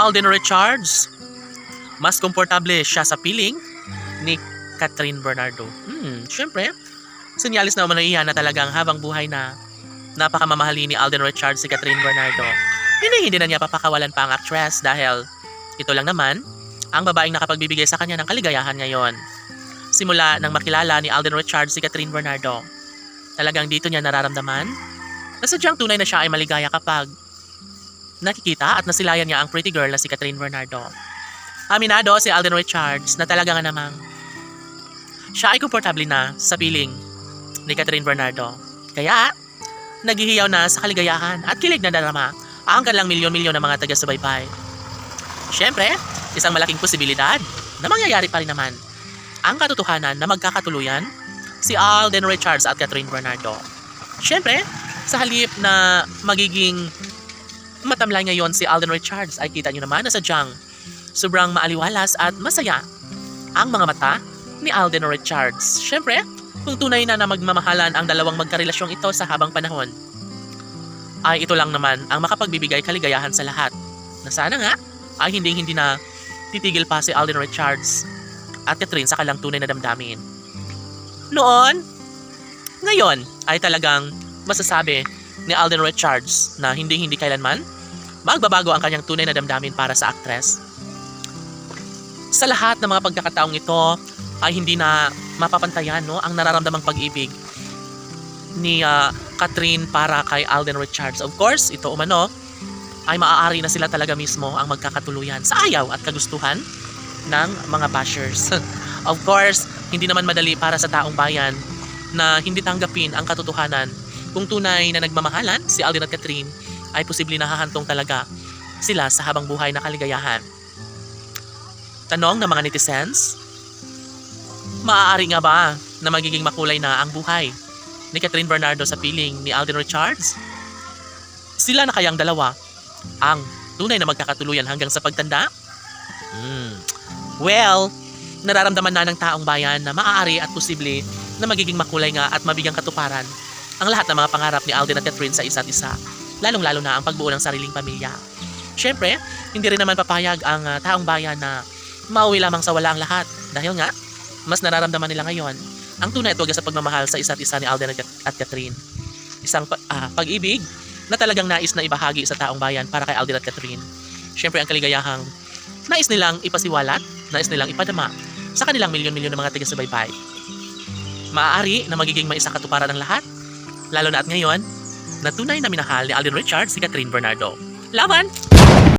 Alden Richards, mas komportable siya sa piling ni Catherine Bernardo. Siyempre, sinyalis na umano iyan na talagang habang buhay na napakamamahali ni Alden Richards si Catherine Bernardo. Hindi na niya papakawalan pa ang actress dahil ito lang naman ang babaeng nakapagbibigay sa kanya ng kaligayahan ngayon. Simula nang makilala ni Alden Richards si Catherine Bernardo, talagang dito niya nararamdaman na sadyang tunay na siya ay maligaya kapag nakikita at nasilayan niya ang pretty girl na si Catherine Bernardo. Aminado si Alden Richards na talaga nga namang siya ay komportable na sa piling ni Catherine Bernardo. Kaya, naghihiyaw na sa kaligayahan at kilig na darama ang kanilang milyon-milyon na mga taga-subaybay. Siyempre, isang malaking posibilidad na mangyayari pa rin naman ang katotohanan na magkakatuluyan si Alden Richards at Catherine Bernardo. Siyempre, sa halip na magiging matamlay ngayon si Alden Richards ay kita nyo naman na sadyang sobrang maaliwalas at masaya ang mga mata ni Alden Richards. Siyempre, kung tunay na magmamahalan ang dalawang magkarelasyong ito sa habang panahon, ay ito lang naman ang makapagbibigay kaligayahan sa lahat. Na sana nga ay hindi na titigil pa si Alden Richards at Catherine sa kanilang tunay na damdamin. Ngayon ay talagang masasabi ni Alden Richards na hindi kailanman magbabago ang kanyang tunay na damdamin para sa actress. Sa lahat ng mga pagkakataong ito ay hindi na mapapantayan ang nararamdamang pag-ibig ni Catherine para kay Alden Richards. Of course, ito umano ay maaari na sila talaga mismo ang magkakatuluyan sa ayaw at kagustuhan ng mga bashers. Of course, hindi naman madali para sa taong bayan na hindi tanggapin ang katotohanan kung tunay na nagmamahalan si Alden at Catherine ay posibleng nahahantong talaga sila sa habang buhay na kaligayahan. Tanong ng mga netizens, maaari nga ba na magiging makulay na ang buhay ni Catherine Bernardo sa piling ni Alden Richards? Sila na kayang dalawa ang tunay na magkakatuluyan hanggang sa pagtanda? Well, nararamdaman na ng taong bayan na maaari at posible na magiging makulay nga at mabigyang katuparan ang lahat ng mga pangarap ni Alden at Catherine sa isa't isa, lalong-lalo na ang pagbuo ng sariling pamilya. Siyempre, hindi rin naman papayag ang taong bayan na mauwi lamang sa wala ang lahat dahil nga, mas nararamdaman nila ngayon ang tunay at wagas sa pagmamahal sa isa't isa ni Alden at Catherine. Isang pag-ibig na talagang nais na ibahagi sa taong bayan para kay Alden at Catherine. Siyempre, ang kaligayahang nais nilang ipasiwalat, nais nilang ipadama sa kanilang milyon-milyon na mga taga-subaybay. Maaari na magiging may isang katuparan ng lahat, lalo na at ngayon, na tunay na minahal ni Alden Richards si Catherine Bernardo. Laban!